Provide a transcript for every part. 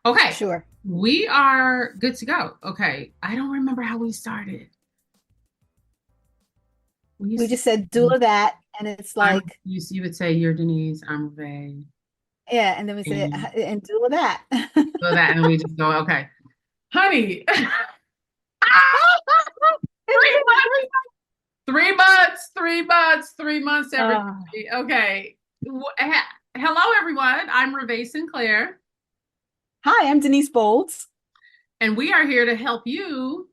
Okay, Sure. we are good to go. Okay, I don't remember how we started. We We used to, just said doula that, and it's like, you would say you're Denise, I'm Ravae, yeah, and then we said, and and doula that. so that, and then we just go, okay, honey, It's three been months, 3 months, 3 months, 3 months, everybody. uh, Okay, hello everyone. I'm Ravae Sinclair, Hi, I'm Denise Bolds. and we are here to help you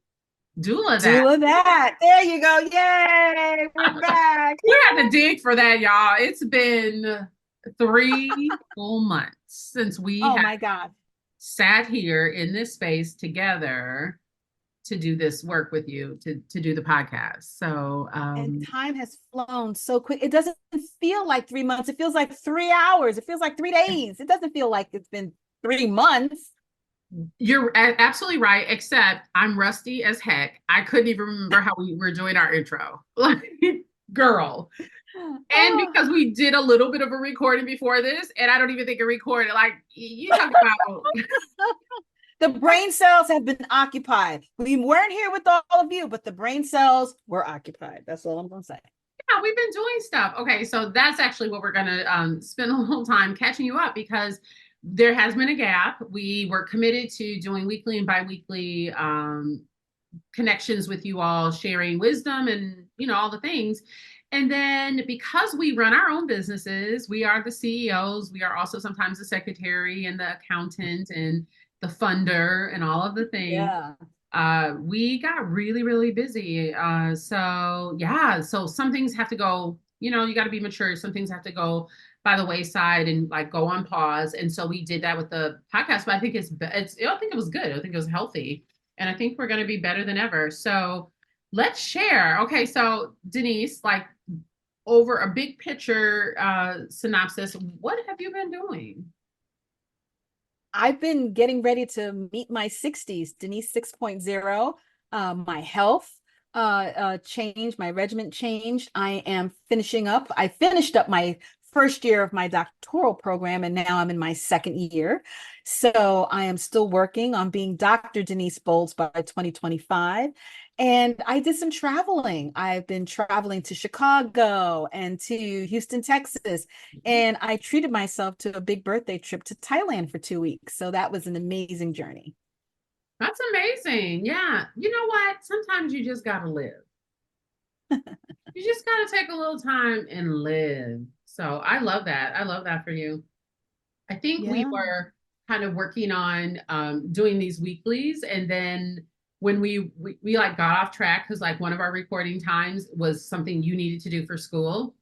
doula that. Doula that. There you go. Yay, we're back. We had to dig for that, y'all. It's been 3 full months since we Oh have my God. sat here in this space together to do this work with you, to do the podcast. So, And time has flown so quick. It doesn't feel like 3 months. It feels like 3 hours. It feels like 3 days. It doesn't feel like it's been 3 months. you're absolutely right, except I'm rusty as heck. I couldn't even remember how we were doing our intro. Like, girl. And Oh. because we did a little bit of a recording before this, and I don't even think it recorded. Like, you talk about The brain cells have been occupied. We weren't here with all of you, but the brain cells were occupied. That's all I'm going to say. yeah, we've been doing stuff. Okay, so that's actually what we're gonna spend a little time catching you up because there has been a gap. We were committed to doing weekly and biweekly connections with you all, sharing wisdom and all the things. And then because we run our own businesses, we are the CEOs. We are also sometimes the secretary and the accountant and the funder and all of the things. Yeah. We got really, really busy. So yeah, so some things have to go, you got to be mature. Some things have to go by the wayside and like go on pause. And so we did that with the podcast, but I think I think it was good. I think it was healthy. And I think we're going to be better than ever. So let's share. Okay. So Denise, like over a big picture synopsis, what have you been doing? I've been getting ready to meet my 60s, Denise 6.0. My health changed, my regimen changed. I am finishing up. I finished up my first year of my doctoral program, and now I'm in my second year. So I am still working on being Dr. Denise Bolds by 2025. And I did some traveling. I've been traveling to Chicago and to Houston, Texas, and I treated myself to a big birthday trip to Thailand for 2 weeks. So that was an amazing journey. That's amazing. Yeah. You know what? Sometimes you just got to live. You just got to take a little time and live. So I love that. I love that for you. I think we Yeah. were kind of working on doing these weeklies, and then when we like got off track because like one of our recording times was something you needed to do for school,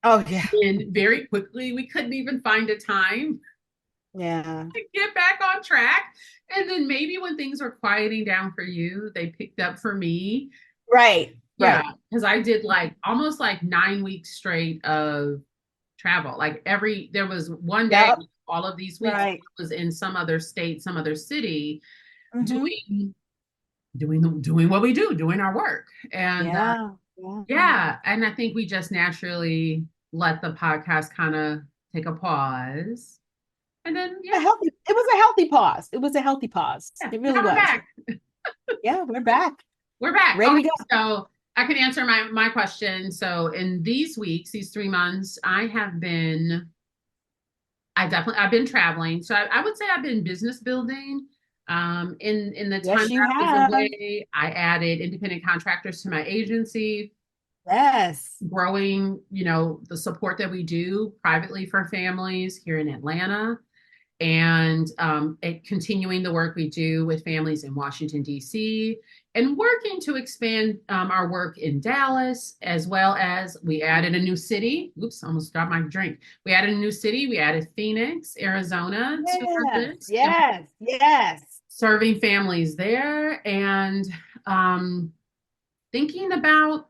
Oh, yeah. and very quickly we couldn't even find a time Yeah. to get back on track. And then maybe when things were quieting down for you, they picked up for me. Right. Yeah, Right. because I did like almost like 9 weeks straight of travel. Like there was one day Yep. all of these weeks Right. I was in some other state, some other city, Hmm. doing what we do, doing our work. And Yeah. Yeah. yeah, and I think we just naturally let the podcast kind of take a pause. And then A yeah, healthy, it was a healthy pause. It was a healthy pause. yeah, It now really we're was. back. Yeah, we're back. We're back. Ready to Okay, go. so I can answer my question. So in these weeks, these 3 months, I've been traveling. So I would say I've been business building. In the time Yes, that you I was have. away, I added independent contractors to my agency, Yes. growing, the support that we do privately for families here in Atlanta, and continuing the work we do with families in Washington, D.C., and working to expand our work in Dallas, as well as we added a new city. Oops, almost dropped my drink. We added a new city. We added Phoenix, Arizona to our Yes. list, and Yes. Yes. serving families there, and um, thinking about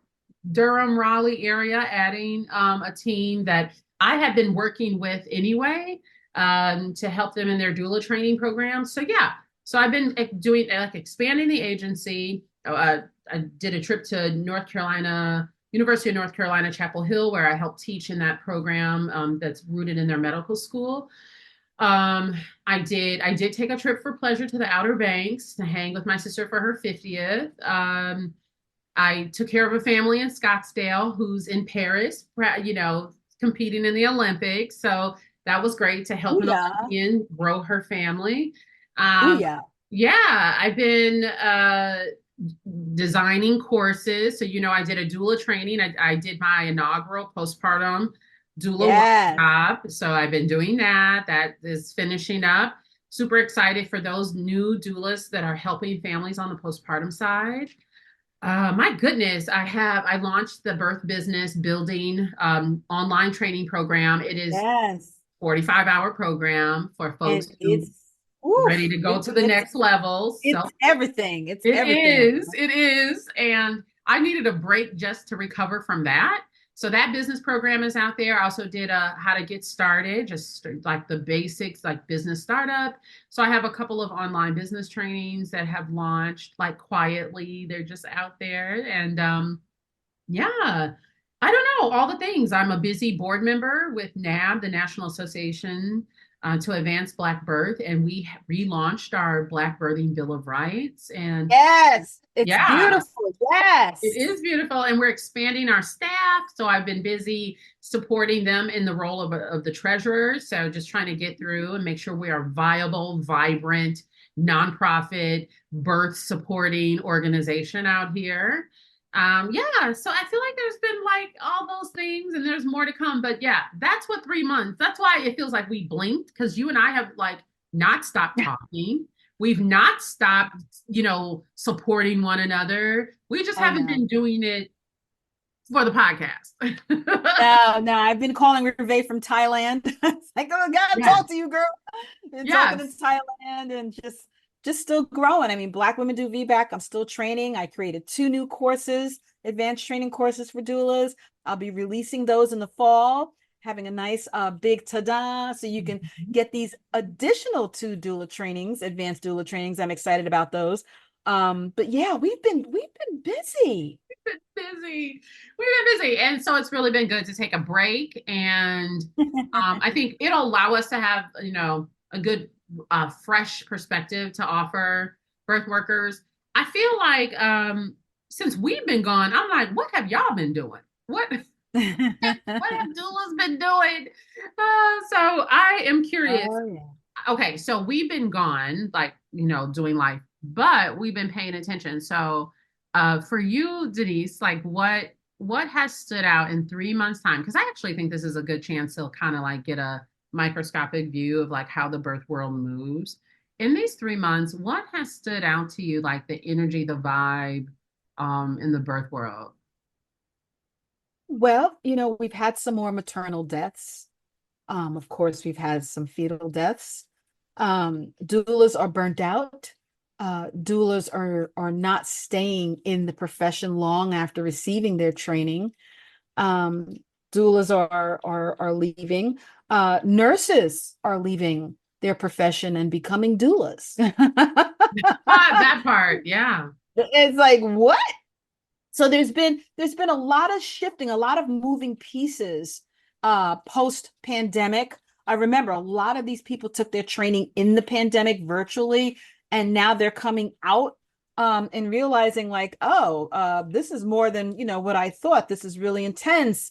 Durham, Raleigh area, adding a team that I had been working with anyway to help them in their doula training program. So yeah, so I've been doing like expanding the agency. I did a trip to North Carolina, University of North Carolina, Chapel Hill, where I helped teach in that program that's rooted in their medical school. Um, I did take a trip for pleasure to the Outer Banks to hang with my sister for her 50th. I took care of a family in Scottsdale who's in Paris, competing in the Olympics. So that was great to help an Booyah. Olympian grow her family. Um, Booyah. yeah, I've been designing courses. So, I did a doula training. I did my inaugural postpartum doula Yes. workshop. So I've been doing that. That is finishing up. Super excited for those new doulas that are helping families on the postpartum side. My goodness, I launched the birth business building online training program. It is Yes. 45-hour program for And folks who it's, oof, ready to go to the it's next level. it's So everything. It's it everything. is. It is. And I needed a break just to recover from that. So that business program is out there. I also did a how to get started, just like the basics, like business startup. So I have a couple of online business trainings that have launched like quietly. They're just out there. And yeah, I don't know, all the things. I'm a busy board member with NAB, the National Association to Advance Black Birth, and we relaunched our Black Birthing Bill of Rights. And Yes. It's yeah, beautiful. it Yes. is beautiful, and we're expanding our staff. So I've been busy supporting them in the role of the treasurer. So just trying to get through and make sure we are viable, vibrant, nonprofit, birth supporting organization out here. Yeah, so I feel like there's been like all those things, and there's more to come. But yeah, that's what 3 months. That's why it feels like we blinked because you and I have like not stopped talking. We've not stopped, supporting one another. We just I haven't know. been doing it for the podcast. No, no, I've been calling Ravae from Thailand. It's like, oh, God, Yes, talk to you, girl. Been talking to yes. Thailand and just still growing. I mean, Black women do VBAC. I'm still training. I created 2 new courses, advanced training courses for doulas. I'll be releasing those in the fall, having a nice big ta-da. So you can get these additional 2 doula trainings, advanced doula trainings. I'm excited about those. But yeah, we've been busy. Busy. We've been busy. And so it's really been good to take a break. And I think it'll allow us to have, a good, fresh perspective to offer birth workers. I feel like since we've been gone, I'm like, what have y'all been doing? What have doulas been doing? So I am curious. Oh yeah. Okay, so we've been gone, like, doing life, but we've been paying attention. So for you, Denise, like what has stood out in 3 months' time? Because I actually think this is a good chance to kind of like get a microscopic view of like how the birth world moves. In these 3 months, what has stood out to you, like the energy, the vibe in the birth world? Well, we've had some more maternal deaths. Of course, we've had some fetal deaths. Doulas are burnt out. Doulas are not staying in the profession long after receiving their training. Um, Doulas are leaving. Nurses are leaving their profession and becoming doulas. That part, yeah. It's like, what? So there's been a lot of shifting, a lot of moving pieces post pandemic. I remember a lot of these people took their training in the pandemic virtually, and now they're coming out and realizing like, oh, this is more than what I thought. This is really intense.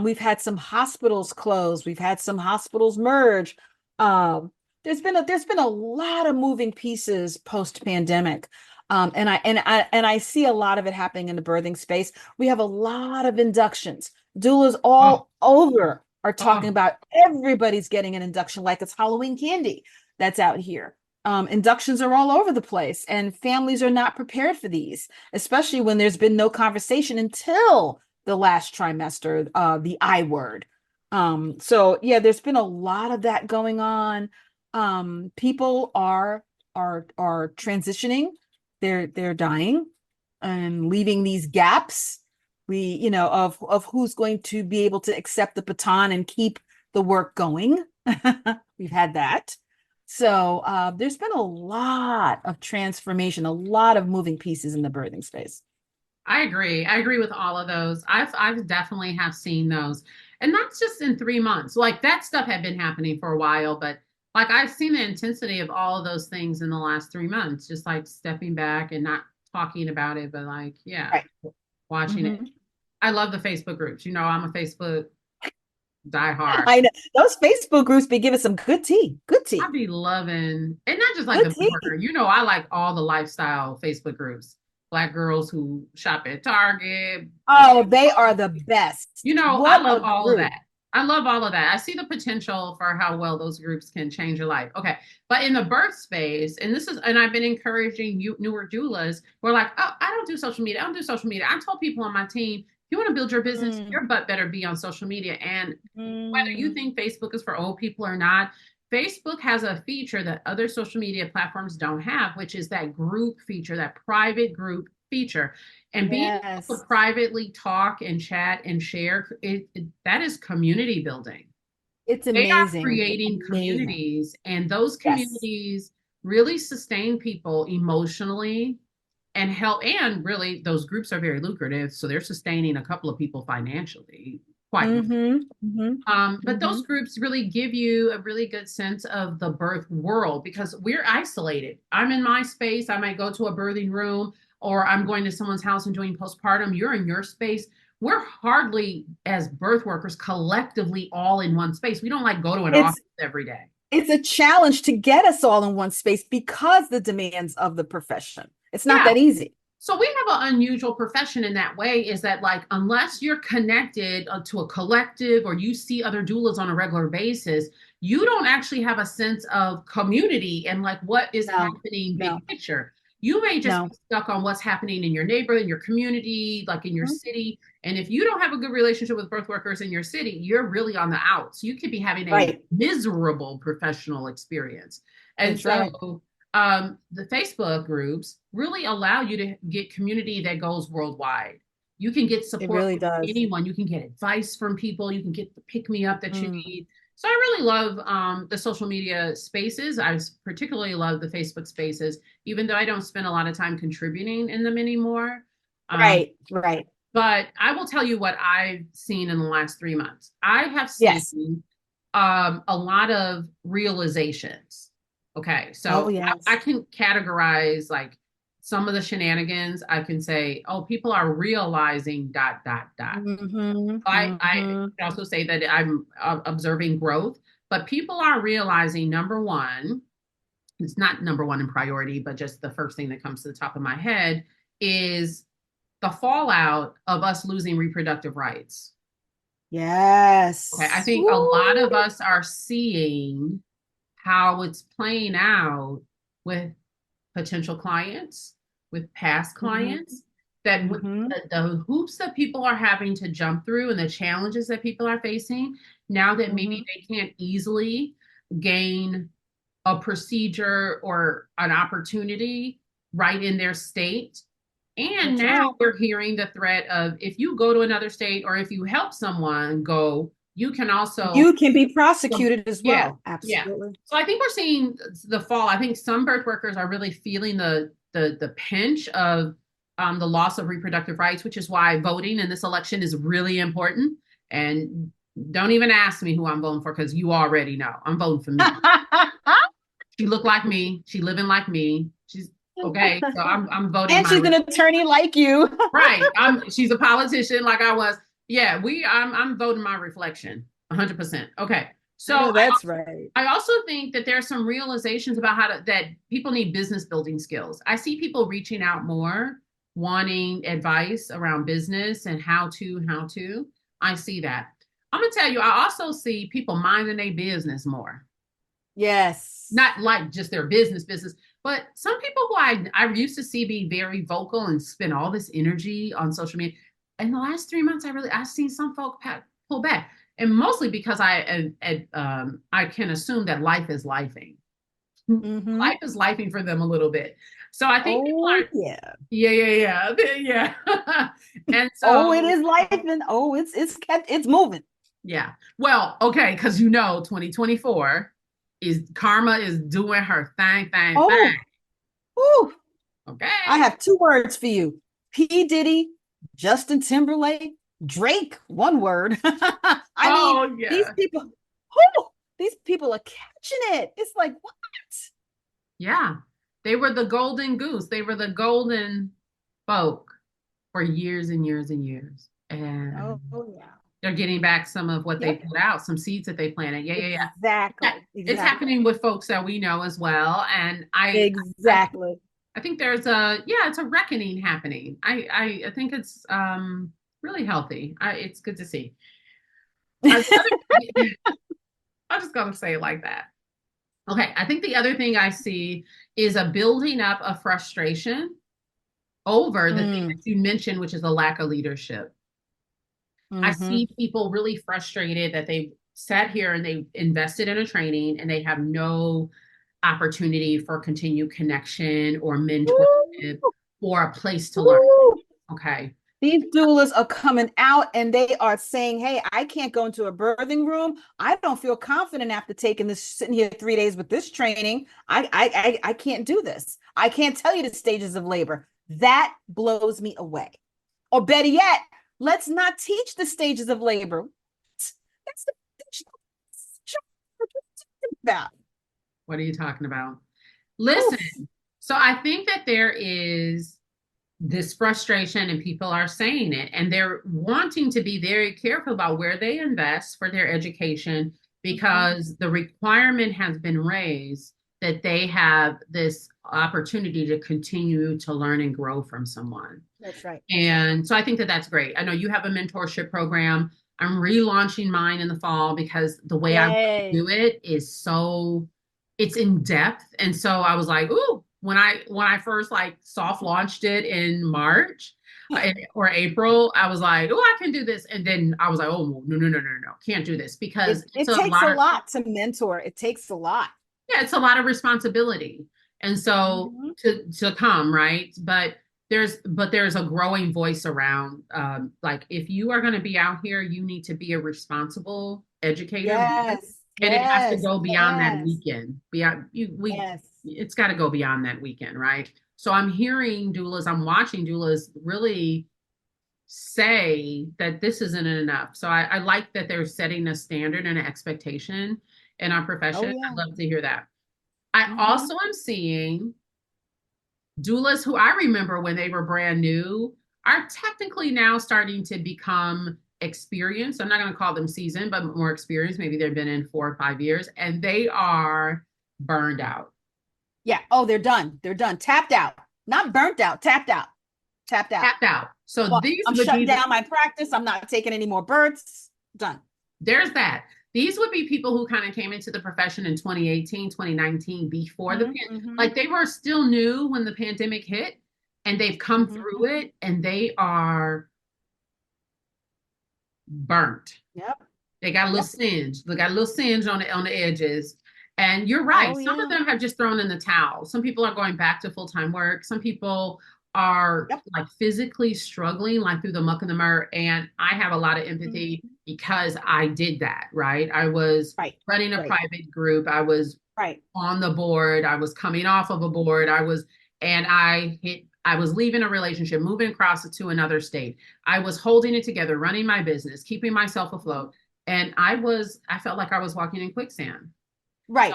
We've had some hospitals close. We've had some hospitals merge. There's been a lot of moving pieces post pandemic. And I see a lot of it happening in the birthing space. We have a lot of inductions. Doulas Oh, all over are talking oh. about everybody's getting an induction like it's Halloween candy that's out here. Inductions are all over the place, and families are not prepared for these, especially when there's been no conversation until the last trimester, the I word. So yeah, there's been a lot of that going on. People are transitioning, they're dying and leaving these gaps of who's going to be able to accept the baton and keep the work going. We've had that. So there's been a lot of transformation, a lot of moving pieces in the birthing space. I agree. I agree with all of those. I've definitely have seen those. And that's just in 3 months. Like that stuff had been happening for a while, but like I've seen the intensity of all of those things in the last 3 months, just like stepping back and not talking about it, but like, yeah, Right. watching it. Mhm. I love the Facebook groups. You know, I'm a Facebook diehard. I know those Facebook groups be giving some good tea. Good I tea. be loving, and not just like Good the tea. worker. You know, I like all the lifestyle Facebook groups. Black girls who shop at Target. Oh, they are the best. You know, I What love a all of that. group. I love all of that. I see the potential for how well those groups can change your life. Okay. But in the birth space, and this is, and I've been encouraging you, newer doulas, we're like, oh, I don't do social media. I don't do social media. I told people on my team, if you want to build your business, Mm, your butt better be on social media. And whether you mm. think Facebook is for old people or not, Facebook has a feature that other social media platforms don't have, which is that group feature, that private group feature. And being able Yes. to privately talk and chat and share, that is community building. It's They are amazing. It's creating amazing. communities, and those Yes. communities really sustain people emotionally and help. And really, those groups are very lucrative. So they're sustaining a couple of people financially quite well. Mm-hmm. Mm-hmm. But Mm-hmm. those groups really give you a really good sense of the birth world because we're isolated. I'm in my space. I might go to a birthing room or I'm going to someone's house and doing postpartum. You're in your space. We're hardly, as birth workers, collectively all in one space. We don't like go to an It's office every day. it's a challenge to get us all in one space because the demands of the profession. It's not Yeah. that easy. So we have an unusual profession in that way is that like unless you're connected to a collective or you see other doulas on a regular basis, you don't actually have a sense of community and like what is No, happening no, big picture. You may just no. be stuck on what's happening in your neighborhood, in your community, like in your Mhm. city. And if you don't have a good relationship with birth workers in your city, you're really on the outs. You could be having a Right. miserable professional experience. And That's right. so the Facebook groups really allow you to get community that goes worldwide. You can get It support really from does. anyone. You can get advice from people. You can get the pick me up that you Mm. need. So I really love the social media spaces. I particularly love the Facebook spaces, even though I don't spend a lot of time contributing in them anymore. Um, Right, right. but I will tell you what I've seen in the last 3 months. I have Yes. seen a lot of realizations. Okay, Oh, so I yes. can categorize like some of the shenanigans. I can say, oh, people are realizing dot dot dot. Mm-hmm. I Mm-hmm. can also say that I'm observing growth, but people are realizing number one, it's not number one in priority, but just the first thing that comes to the top of my head is the fallout of us losing reproductive rights. Okay, I Yes. think a lot of Ooh. us are seeing how it's playing out with potential clients, with past Mm-hmm. clients, that Mm-hmm. the hoops that people are having to jump through and the challenges that people are facing now that Mm-hmm. maybe they can't easily gain a procedure or an opportunity right in their state. And That's now right. we're hearing the threat of if you go to another state or if you help someone go, you can also, You can be prosecuted as yeah, well. yeah. Absolutely. So I think we're seeing the fall. I think some birth workers are really feeling the pinch of the loss of reproductive rights, which is why voting in this election is really important. And don't even ask me who I'm voting for because you already know I'm voting for me. She looked like me. She living like me. She's okay. So I'm voting And my she's an attorney like you. right. She's a politician like I was. Yeah, I'm voting my reflection 100%. Okay. I So know that's right. I also think that there's some realizations about how to that people need business building skills. I see people reaching out more, wanting advice around business and how to. I see that. I'm gonna tell you, I also see people minding their business more. Yes. Not like just their business, but some people who I used to see be very vocal and spend all this energy on social media. In the last 3 months, I've seen some folk pull back, and mostly because I can assume that life is lifing. Mm-hmm. Life is lifing for them a little bit. So I think people Oh are yeah. yeah. And Oh, it so is life and oh, it's moving. yeah. Well, okay, because 2024 is karma is doing her thing. Oh, whew. I Okay. have two words for you. P. Diddy, Justin Timberlake, Drake, one word. I mean, Oh these yeah. people, whew. these people are catching it. It's like, what? Yeah. They were the golden goose. They were the golden folk for years and years and years. And Oh yeah. they're getting back some of what they Yep. put out, some seeds that they planted. Yeah, yeah, yeah. Exactly. It's Exactly. happening with folks that we know as well. And I Exactly. I think there's a yeah, it's a reckoning happening. I think it's really healthy. It's good to see. The I'm just gonna say it like that. Okay, I think the other thing I see is a building up of frustration over the thing Mm, that you mentioned, which is a lack of leadership. I hmm. see people really frustrated that they sat here and they invested in a training and they have no opportunity for continued connection or mentorship Woo, or a place to learn. woo. Okay. These doulas are coming out and they are saying, hey, I can't go into a birthing room. I don't feel confident after taking this, sitting here 3 days with this training. I can't do this. I can't tell you the stages of labor. That blows me away. Or better yet, let's not teach the stages of labor. That's the about. What are you talking about? Oof. Listen, so I think that there is this frustration and people are saying it and they're wanting to be very careful about where they invest for their education Mhm. because the requirement has been raised that they have this opportunity to continue to learn and grow from someone. That's right. That's right. And so I think that that's great. I know you have a mentorship program. I'm relaunching mine in the fall because the way I Yay. do it is so it's in depth. And so I was like, ooh, when I first like soft launched it in March or April, I was like, oh, I can do this. And then I was like, oh no, no, no, no, no, can't do this because it's It a takes a lot of lot to mentor. It takes a lot. yeah, it's a lot of responsibility. And so Mhm. to come, right? But there's a growing voice around like if you are going to be out here, you need to be a responsible educator leader, Yes, and it has to yes, go beyond that yes, weekend. Beyond you we yes. it's got to go beyond that weekend, right? So I'm hearing doulas, I'm watching doulas really say that this isn't enough. So I like that they're setting a standard and an expectation in our Oh profession. yeah. I love to hear that. I Hmm. also am seeing doulas who I remember when they were brand new are technically now starting to become experienced. I'm not going to call them seasoned, but more experienced. Maybe they've been in 4 or 5 years and they are burned out. Yeah. Oh, they're done. They're done. Tapped out. Not burnt out. Tapped out. Tapped out. Tapped out. So Well, these I'm would shutting be down my practice. I'm not taking any more births. Done. there's that. These would be people who kind of came into the profession in 2018, 2019 before Mm-hmm. like they were still new when the pandemic hit and they've come Mm-hmm. through it and they are burnt. Yep. They got a little Yep. singe. They got a little singe on the edges. And you're right. Oh Some of yeah. them have just thrown in the towel. Some people are going back to full-time work. Some people are Yep. like physically struggling like through the muck and the mire. And I have a lot of empathy Mhm. because I did that, right? I was Right. running a Right. private group. I was Right. on the board. I was coming off of a board. I was leaving a relationship, moving across to another state. I was holding it together, running my business, keeping myself afloat. And I felt like I was walking in quicksand. So Right.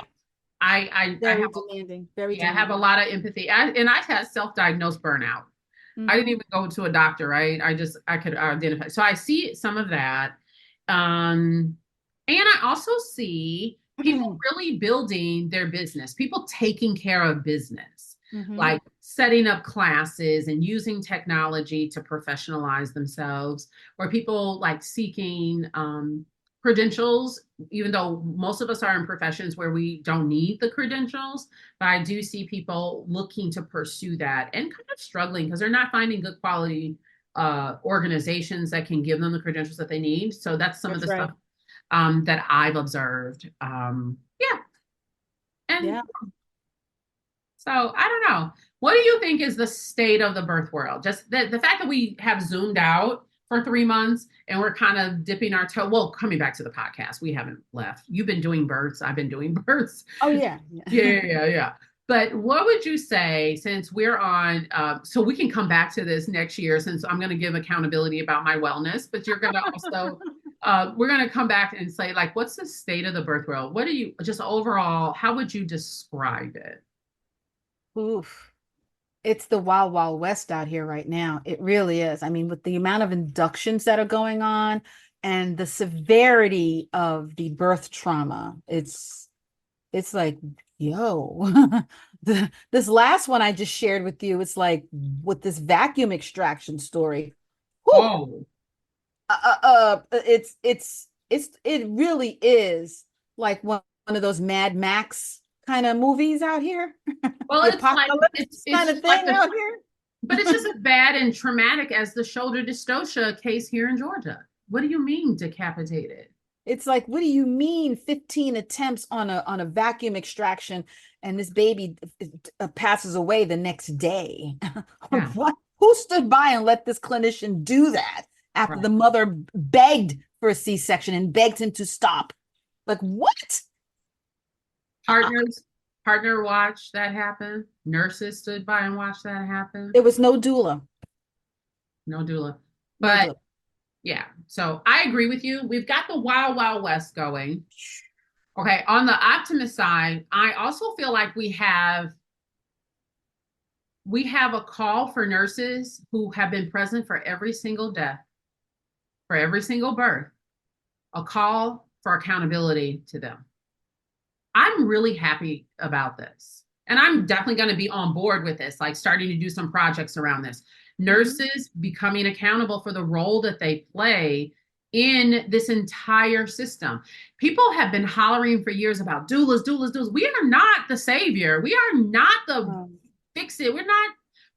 I Very have, demanding. Very yeah, I have a demanding. lot of empathy. And I had self-diagnosed burnout. I didn't Mm-hmm. even go to a doctor, right? I could identify. So I see some of that. And I also see people really building their business, people taking care of business, Mm-hmm. like setting up classes and using technology to professionalize themselves, or people like seeking credentials, even though most of us are in professions where we don't need the credentials. But I do see people looking to pursue that and kind of struggling because they're not finding good quality organizations that can give them the credentials that they need. So that's some of That's the stuff right. that I've observed. Yeah. And Yeah. so I don't know. What do you think is the state of the birth world? Just the fact that we have zoomed out for 3 months and we're kind of dipping our toe. Well, coming back to the podcast, we haven't left. You've been doing births. I've been doing births. Oh yeah. Yeah, Yeah. yeah, yeah, yeah. But what would you say since we're on, so we can come back to this next year since I'm going to give accountability about my wellness, but you're going to also we're going to come back and say, like, what's the state of the birth world? What do you just overall, how would you describe it? Oof. It's the wild, wild west out here right now. It really is. I mean, with the amount of inductions that are going on and the severity of the birth trauma, it's like, yo, this last one I just shared with you, it's like with this vacuum extraction story. Whew, Oh, it really is like one of those Mad Max kind of movies out here. well, The it's like, apocalypse it's kind of just like thing the, out here. but it's just as bad and traumatic as the shoulder dystocia case here in Georgia. What do you mean decapitated? It's like, what do you mean 15 attempts on a vacuum extraction and this baby passes away the next day? Yeah, What? Who stood by and let this clinician do that after the right. mother begged for a C-section and begged him to stop? Like, what? Partners, partner watched that happen. Nurses stood by and watched that happen. There was no doula. No doula. No But doula. yeah, so I agree with you. We've got the wild, wild west going. Okay, on the optimist side, I also feel like we have a call for nurses who have been present for every single death, for every single birth, a call for accountability to them. I'm really happy about this. And I'm definitely going to be on board with this, like starting to do some projects around this. Mhm. Nurses becoming accountable for the role that they play in this entire system. People have been hollering for years about doulas, doulas, doulas. We are not the savior. We are not the Um, fix it. We're not,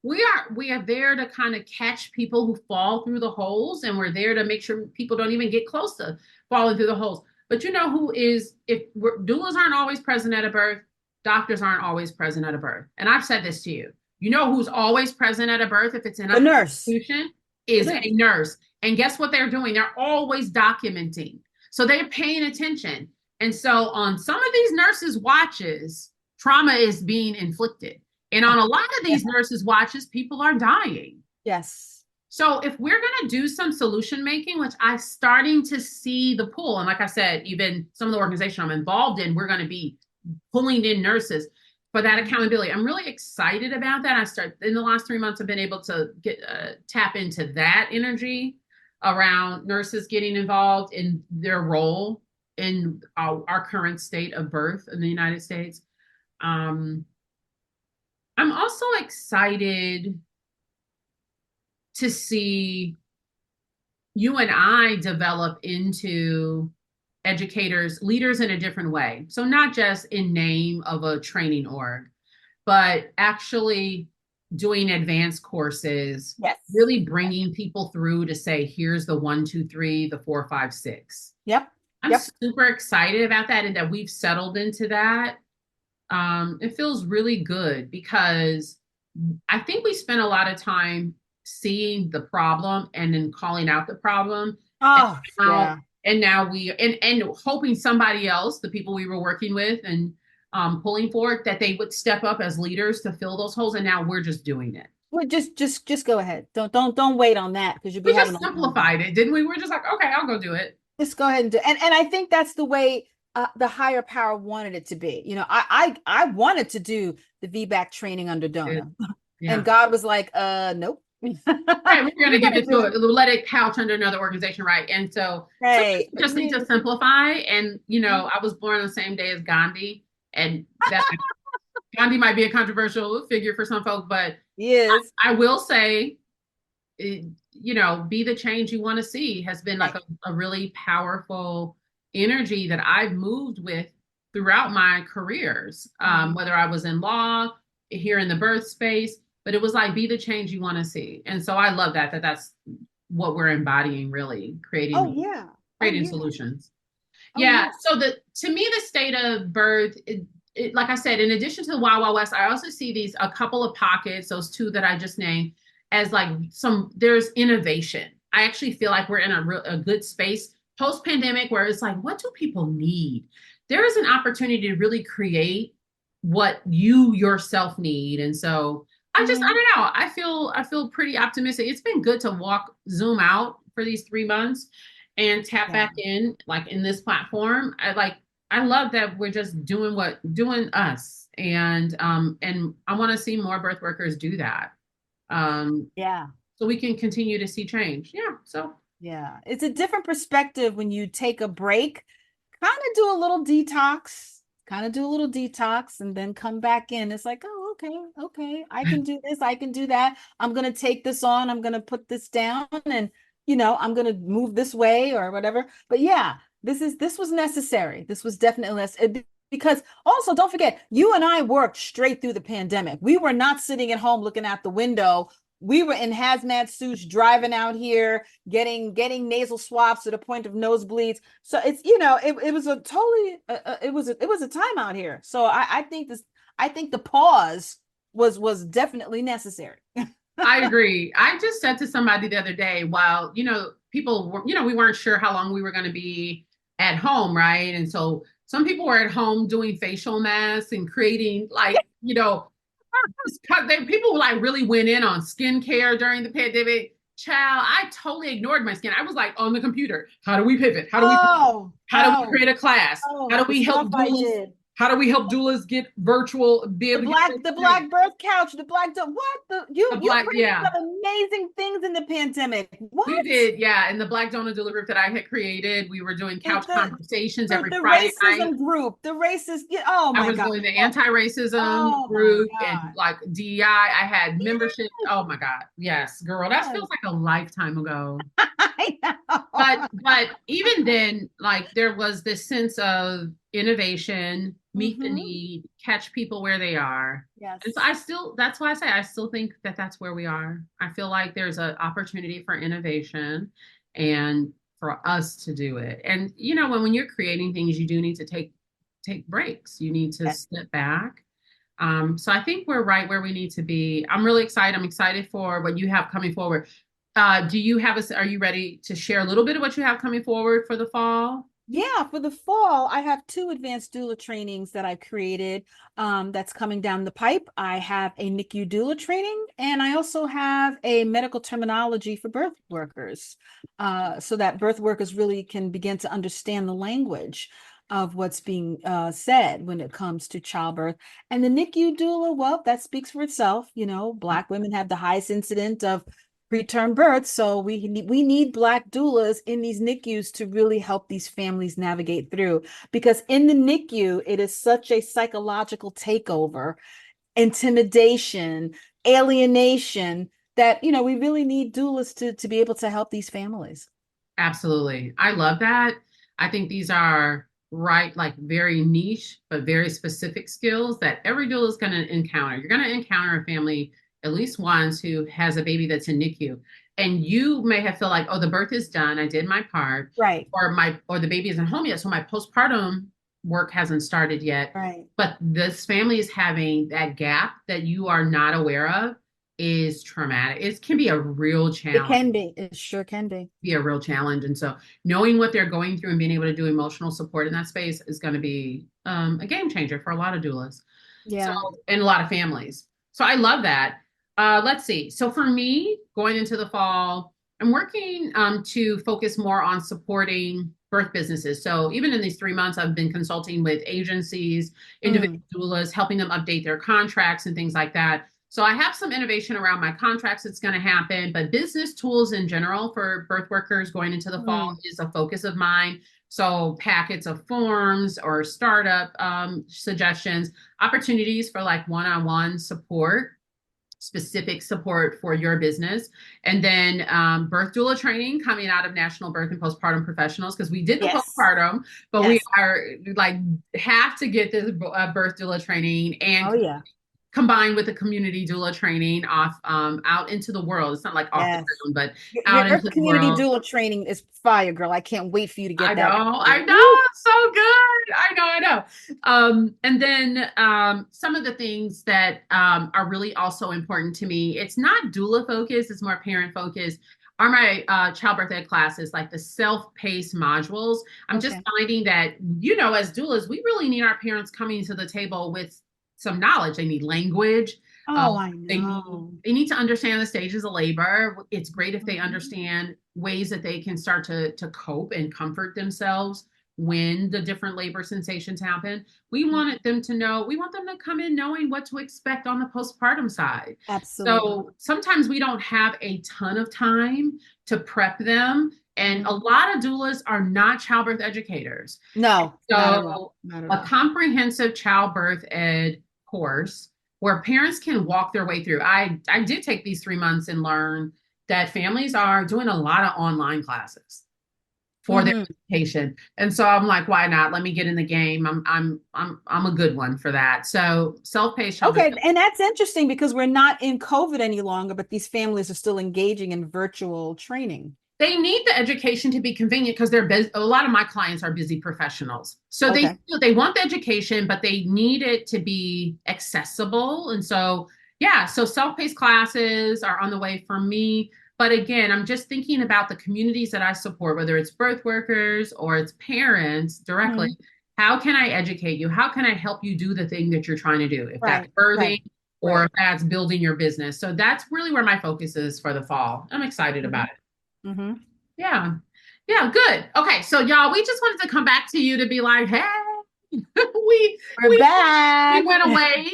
we are there to kind of catch people who fall through the holes, and we're there to make sure people don't even get close to falling through the holes. But you know who is, if doulas aren't always present at a birth, doctors aren't always present at a birth. And I've said this to you. You know who's always present at a birth if it's in the a nurse. institution The is a nurse. nurse. And guess what they're doing? They're always documenting. So they're paying attention. And so on some of these nurses' watches, trauma is being inflicted. And on a lot of Yeah. these nurses' watches, people are dying. Yes. So if we're going to do some solution making, which I'm starting to see the pull, and like I said, even some of the organization I'm involved in, we're going to be pulling in nurses for that accountability. I'm really excited about that. I start in the last 3 months, I've been able to get tap into that energy around nurses getting involved in their role in our current state of birth in the United States. Um, I'm also excited to see you and I develop into educators, leaders in a different way. So, not just in name of a training org, but actually doing advanced courses, Yes. really bringing people through to say, here's the one, two, three, the four, five, six. Yep. I'm Yep. super excited about that and that we've settled into that. It feels really good because I think we spent a lot of time seeing the problem and then calling out the problem. And Oh, now, yeah. and hoping somebody else, the people we were working with and pulling for, that they would step up as leaders to fill those holes. And now we're just doing it. Well, just go ahead. Don't wait on that because you'll be We having just a long. simplified it, didn't we? We're just like, okay, I'll go do it. Just go ahead and do. And I think that's the way the higher power wanted it to be. You know, I wanted to do the VBAC training under Dona, and Yeah. God was like, nope. Right, we're going to You're give gonna it do to it. it, let it couch under another organization, right? And so sometimes Hey, we just need to simplify. And I was born the same day as Gandhi, and that Gandhi might be a controversial figure for some folks, but yes. I will say, be the change you want to see has been like Right. a really powerful energy that I've moved with throughout my careers, Mhm. whether I was in law, here in the birth space, but it was like be the change you want to see. And so I love that's what we're embodying, really Oh creating yeah. Oh creating yeah. solutions. Oh Yeah. yeah. So to me, the state of birth, like I said, in addition to the Wild Wild West, I also see these a couple of pockets, those two that I just named, as like there's innovation. I actually feel like we're in a good space post pandemic where it's like, what do people need? There is an opportunity to really create what you yourself need, and so I Mhm. don't know. I feel pretty optimistic. It's been good to zoom out for these 3 months and tap Yeah. back in like in this platform. I love that we're just doing us. And I want to see more birth workers do that. Um, Yeah. so we can continue to see change. Yeah. So Yeah. It's a different perspective when you take a break, kind of do a little detox, and then come back in. It's like, oh, okay, okay, I can do this, I can do that. I'm gonna take this on, I'm gonna put this down, and I'm gonna move this way or whatever. But yeah, this was necessary. This was definitely necessary. Because also don't forget, you and I worked straight through the pandemic. We were not sitting at home looking out the window. We were in hazmat suits driving out here, getting nasal swabs to the point of nosebleeds. So it's it was a totally it was a time out here. So I think the pause was definitely necessary. I agree. I just said to somebody the other day, while, people were, we weren't sure how long we were going to be at home, right? And so some people were at home doing facial masks and creating people like really went in on skincare during the pandemic. Child, I totally ignored my skin. I was like on the computer. How do we pivot? How do we pivot? Oh, How do we oh, create a class? How oh, do the we stuff help I doulas? did. How do we help doulas get virtual, be able to get The training? black birth couch, the black what the The you black, created yeah. some amazing things in the pandemic. We What? did, yeah. In the Black Donor Doula group that I had created, we were doing The couch conversations every the Friday night. racism group, the racist, oh I my was God. doing the Oh, anti-racism oh my group and God. like DEI. I had membership. Yes, Oh my God. Yes, girl. That yes. feels like a lifetime ago. I But know. but even then, like there was this sense of innovation, meet the Hmm. need, catch people where they are. And so Yes. I still, that's why I say I still think that that's where we are. I feel like there's an opportunity for innovation and for us to do it. And when you're creating things, you do need to take breaks. You need to Yes. step back. So I think we're right where we need to be. I'm really excited. I'm excited for what you have coming forward. Do you have are you ready to share a little bit of what you have coming forward for the fall? Yeah, for the fall, I have two advanced doula trainings that I've created that's coming down the pipe. I have a NICU doula training, and I also have a medical terminology for birth workers, so that birth workers really can begin to understand the language of what's being said when it comes to childbirth. And the NICU doula, well, that speaks for itself. Black women have the highest incident of preterm birth. So we need Black doulas in these NICUs to really help these families navigate through. Because in the NICU, it is such a psychological takeover, intimidation, alienation that we really need doulas to be able to help these families. Absolutely. I love that. I think these are right, like very niche, but very specific skills that every doula is going to encounter. You're going to encounter a family at least once who has a baby that's in NICU. And you may have felt like, oh, the birth is done. I did my part, Right, or the baby isn't home yet. So my postpartum work hasn't started yet. right. But this family is having that gap that you are not aware of is traumatic. It can be a real It challenge can be. It sure can be. be a real challenge. And so knowing what they're going through and being able to do emotional support in that space is going to be a game changer for a lot of doulas. So, Yeah. and a lot of families. So I love that. Let's see. So for me, going into the fall, I'm working to focus more on supporting birth businesses. So even in these 3 months, I've been consulting with agencies, individual Mm. doulas, helping them update their contracts and things like that. So I have some innovation around my contracts that's going to happen, but business tools in general for birth workers going into the fall Mm. is a focus of mine. So packets of forms or startup suggestions, opportunities for like one-on-one support, specific support for your business, and then birth doula training coming out of National Birth and Postpartum Professionals because we did the Yes. postpartum, but we Yes. are like have to get this birth doula training and Oh yeah. combined with the community doula training off out into the world. It's not like off the Yes. ground, but Your out into the community world. doula training is fire, girl. I can't wait for you to I get that. know, I know, Woo! so good. I know. And then some of the things that are really also important to me, it's not doula focused, it's more parent focused, are my childbirth ed classes, like the self-paced modules. I'm just Okay. finding that, as doulas, we really need our parents coming to the table with some knowledge. They need language. Oh, I They need know. they need to understand the stages of labor. It's great if they understand ways that they can start to cope and comfort themselves when the different labor sensations happen. We Mhm. wanted them to know, we want them to come in knowing what to expect on the postpartum side. Absolutely. So sometimes we don't have a ton of time to prep them. And a Mhm. lot of doulas are not childbirth educators. No, not at all. So Not at a all. comprehensive childbirth ed course where parents can walk their way through. I did take these 3 months and learn that families are doing a lot of online classes for their Mhm. education. And so I'm like, why not? Let me get in the game. I'm a good one for that. So self-paced childbirth. Okay, and that's interesting because we're not in COVID any longer, but these families are still engaging in virtual training. They need the education to be convenient because they're busy. A lot of my clients are busy professionals. So Okay. they want the education, but they need it to be accessible. And so, yeah, so self-paced classes are on the way for me. But again, I'm just thinking about the communities that I support, whether it's birth workers or it's parents directly. Mhm. How can I educate you? How can I help you do the thing that you're trying to do? If that's Right, right, birthing or right. if that's building your business. So that's really where my focus is for the fall. I'm excited about Mhm. it. Mhm. Yeah. Yeah, good. Okay, so y'all, we just wanted to come back to you to be like, hey, we We're we we back. went away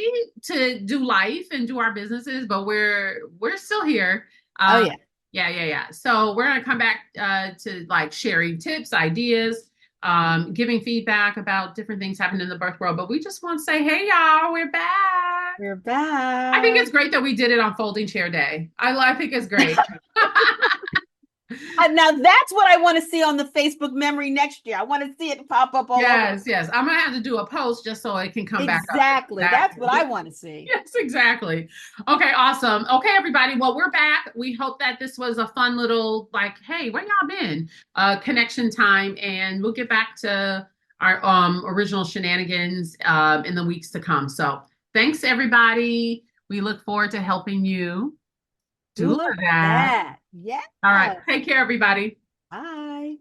to do life and do our businesses, but we're still here. Oh Uh yeah. yeah. So we're gonna come back to like sharing tips, ideas, giving feedback about different things happening in the birth world. But we just want to say, hey y'all, we're back. We're I think it's back. great that we did it on folding chair day. I think it's great. Now that's what I want to see on the Facebook memory next year. I want to see it pop up all over. Yes. I'm gonna have to do a post just so it can come back up. Exactly. That's what I Exactly. want to see. Yes, exactly. Okay, awesome. Okay, everybody. Well, we're back. We hope that this was a fun little like, hey, where y'all been? Connection time, and we'll get back to our original shenanigans in the weeks to come. So thanks everybody. We look forward to helping you do Doula that. that. Yeah. All right. Take care, everybody. Bye.